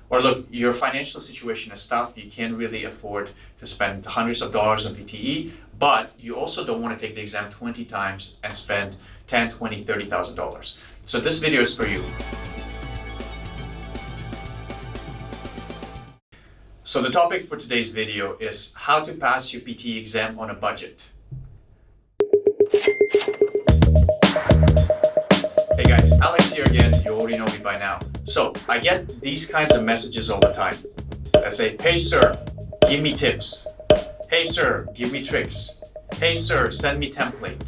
Or look, your financial situation is tough, you can't really afford to spend hundreds of dollars on PTE, but you also don't want to take the exam 20 times and spend $10, $20, $30,000. So this video is for you. So the topic for today's video is how to pass your PTE exam on a budget. Hey guys, Alex here again. You already know me by now. So I get these kinds of messages all the time that say, hey sir, give me tips. Hey sir, give me tricks. Hey sir, send me template.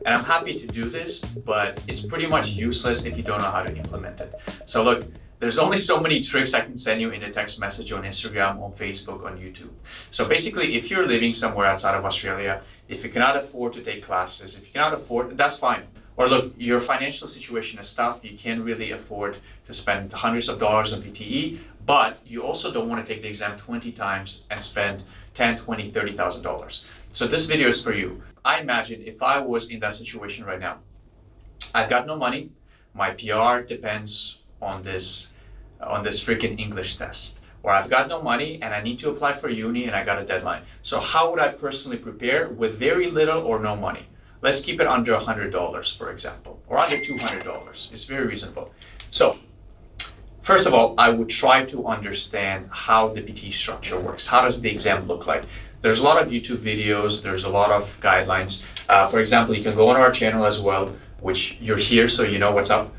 And I'm happy to do this, but it's pretty much useless if you don't know how to implement it. So look, there's only so many tricks I can send you in a text message on Instagram, on Facebook, on YouTube. So basically, if you're living somewhere outside of Australia, if you cannot afford to take classes, if you cannot afford, that's fine. Or look, your financial situation is tough, you can't really afford to spend hundreds of dollars on PTE, but you also don't want to take the exam 20 times and spend $10, $20, $30,000. So this video is for you. I imagine if I was in that situation right now, I've got no money, my PR depends on this freaking English test, or I've got no money and I need to apply for uni and I got a deadline. So how would I personally prepare with very little or no money? Let's keep it under $100, for example, or under $200. It's very reasonable. So first of all, I would try to understand how the PTE structure works. How does the exam look like? There's a lot of YouTube videos, there's a lot of guidelines. For example, you can go on our channel as well, which you're here so you know what's up.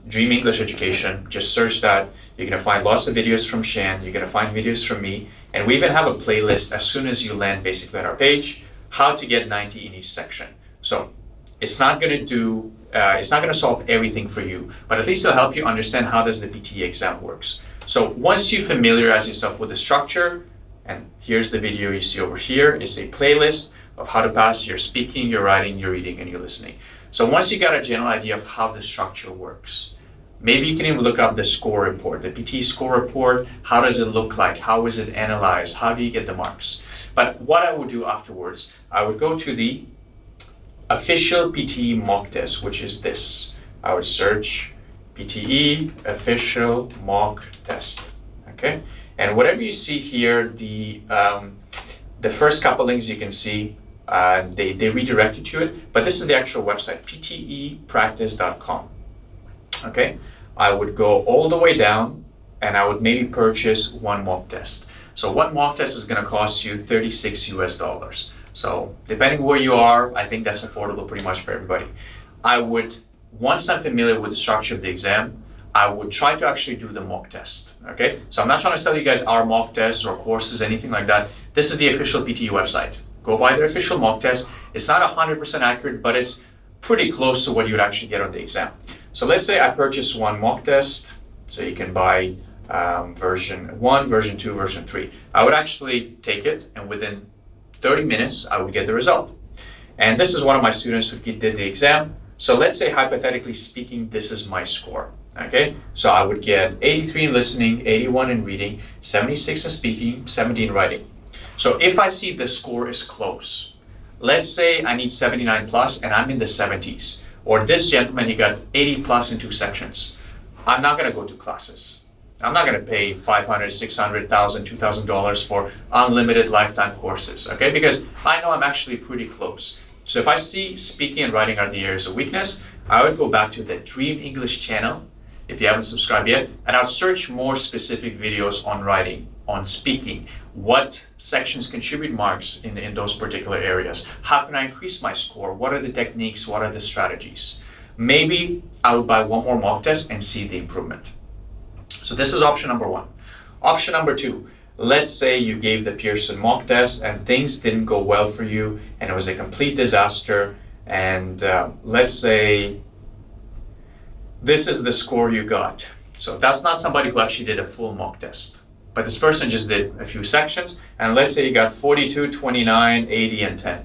Dream English Education, just search that. You're gonna find lots of videos from Shan, you're gonna find videos from me, and we even have a playlist as soon as you land basically on our page, how to get 90 in each section. So it's not gonna solve everything for you, but at least it'll help you understand how does the PTE exam works. So once you familiarize yourself with the structure, and here's the video you see over here, it's a playlist of how to pass your speaking, your writing, your reading, and your listening. So once you got a general idea of how the structure works, maybe you can even look up the score report, the PTE score report. How does it look like? How is it analyzed? How do you get the marks? But what I would do afterwards, I would go to the official PTE mock test, which is this. I would search PTE official mock test, okay? And whatever you see here, the first couple links you can see, they redirect you to it, but this is the actual website, ptepractice.com. Okay, I would go all the way down and I would maybe purchase one mock test. So one mock test is going to cost you $36 US. So depending where you are, I think that's affordable pretty much for everybody. I would, once I'm familiar with the structure of the exam, I would try to actually do the mock test, okay? So I'm not trying to sell you guys our mock tests or courses, anything like that. This is the official PTE website. Go by their official mock test. It's not 100% accurate, but it's pretty close to what you would actually get on the exam. So let's say I purchase one mock test, so you can buy version 1, version 2, version 3. I would actually take it, and within 30 minutes, I would get the result. And this is one of my students who did the exam. So let's say, hypothetically speaking, this is my score. Okay, so I would get 83 in listening, 81 in reading, 76 in speaking, 70 in writing. So if I see the score is close, let's say I need 79 plus and I'm in the 70s, or this gentleman, he got 80 plus in 2 sections. I'm not gonna go to classes. I'm not gonna pay $500, $600, $1,000, $2,000 for unlimited lifetime courses, okay? Because I know I'm actually pretty close. So if I see speaking and writing are the areas of weakness, I would go back to the Dream English channel, if you haven't subscribed yet, and I'll search more specific videos on writing, on speaking, what sections contribute marks in those particular areas. How can I increase my score? What are the techniques? What are the strategies? Maybe I would buy one more mock test and see the improvement. So this is option number 1. Option number 2, let's say you gave the Pearson mock test and things didn't go well for you and it was a complete disaster, and let's say this is the score you got. So that's not somebody who actually did a full mock test, but this person just did a few sections, and let's say you got 42, 29, 80, and 10.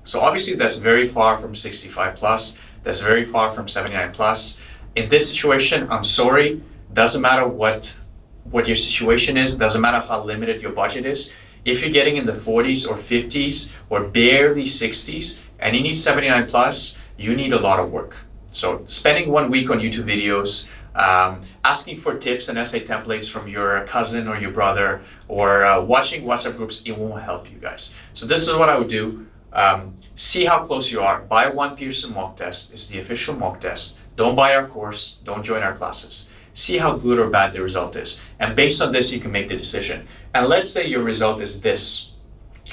So obviously that's very far from 65 plus, that's very far from 79 plus. In this situation, I'm sorry, doesn't matter what your situation is, doesn't matter how limited your budget is. If you're getting in the 40s or 50s or barely 60s and you need 79 plus, you need a lot of work. So spending 1 week on YouTube videos, Asking for tips and essay templates from your cousin or your brother, or watching WhatsApp groups, it won't help you guys. So this is what I would do. See how close you are. Buy one Pearson mock test. It's the official mock test. Don't buy our course. Don't join our classes. See how good or bad the result is. And based on this, you can make the decision. And let's say your result is this,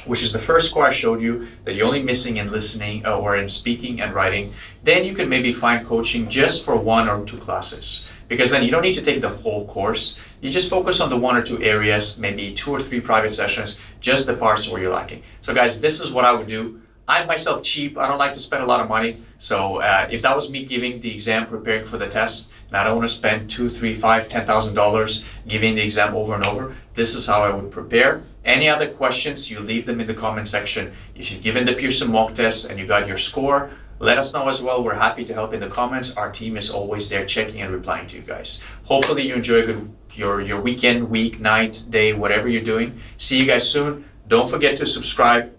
which is the first score I showed you, that you're only missing in listening or in speaking and writing. Then you can maybe find coaching just for 1 or 2 classes, because then you don't need to take the whole course. You just focus on the 1 or 2 areas, maybe 2 or 3 private sessions, just the parts where you're lacking. So guys, this is what I would do. I'm myself cheap. I don't like to spend a lot of money. So if that was me giving the exam, preparing for the test, and I don't want to spend $2, $3, $5, $10,000 giving the exam over and over, this is how I would prepare. Any other questions, you leave them in the comment section. If you've given the Pearson mock test and you got your score, let us know as well. We're happy to help in the comments. Our team is always there checking and replying to you guys. Hopefully you enjoy your weekend, week, night, day, whatever you're doing. See you guys soon. Don't forget to subscribe.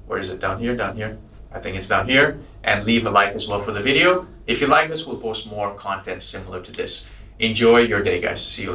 Where is it? Down here? Down here? I think it's down here. And leave a like as well for the video. If you like this, we'll post more content similar to this. Enjoy your day, guys. See you later.